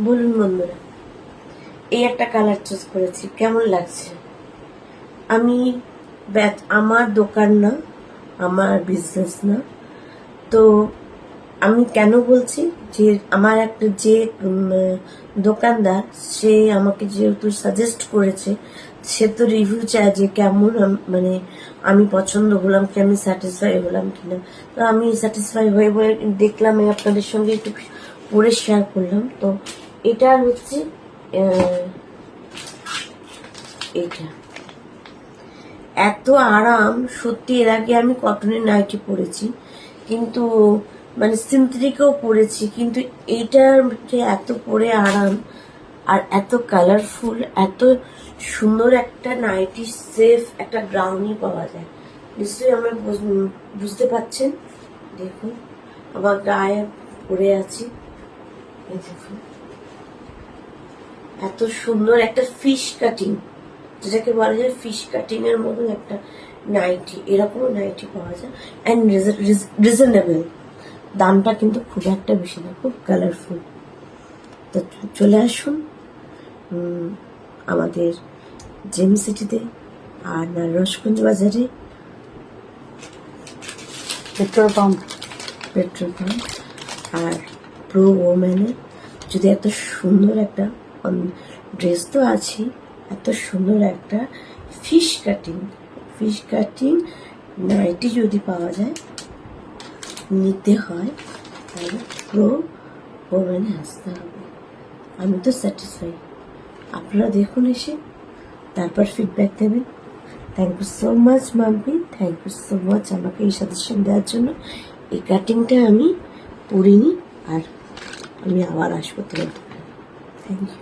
বলুন বন্ধুরা, এই একটা কালার চুজ করেছি, কেমন লাগছে? আমি আমার দোকান না, আমার বিজনেস না, তো আমি কেন বলছি যে আমার একটা যে দোকানদার, সে আমাকে যেহেতু সাজেস্ট করেছে, সে তো রিভিউ চায় যে কেমন, মানে আমি পছন্দ হলাম কি, আমি স্যাটিসফাই হলাম কিনা। তো আমি স্যাটিসফাই হয়ে দেখলাম, আপনাদের সঙ্গে একটু পরে শেয়ার করলাম। তো এটা হচ্ছে এটা এত আরাম সত্যি। এর আগে আমি কটনের নাইটি পরেছি, কিন্তু মানে সিনথেটিকও পরেছি, কিন্তু এইটার যে এত পরে আরাম আর এত কালারফুল, এত সুন্দর একটা নাইটি, সেফ একটা গ্রাউন্ডই পাওয়া যায়। নিশ্চয়ই আমরা বুঝতে পারছেন। দেখুন আমার গায়ে পরে আছি, দেখুন এত সুন্দর একটা ফিশ কাটিং, যেটাকে বলা যায় ফিশ কাটিং এর মতন একটা নাইটি, এরকম নাইটি পাওয়া যায় অ্যান্ড রিজনেবল। দামটা কিন্তু খুব একটা বেশি না, খুব কালারফুল। তো চলে আসুন আমাদের জেম সিটিতে আর রসগঞ্জ বাজারে পেট্রোল পাম্প আর প্রো ওম্যানের যদি এত সুন্দর একটা ড্রেস তো আছে, এত সুন্দর একটা ফিশ কাটিং নাইটি যদি পাওয়া যায়, নিতে হয়, তাহলে প্রো ওম্যানে আসতে হবে। আমি তো স্যাটিসফাই। আপনারা দেখুন এসে, তারপর ফিডব্যাক দেবেন। Thank you so much Mampi, thank you so much আমাকে এই সাজেশন দেওয়ার জন্য। এই কাটিংটা আমি পরিনি, আর আমি আবার আসবো তোমার। Thank you.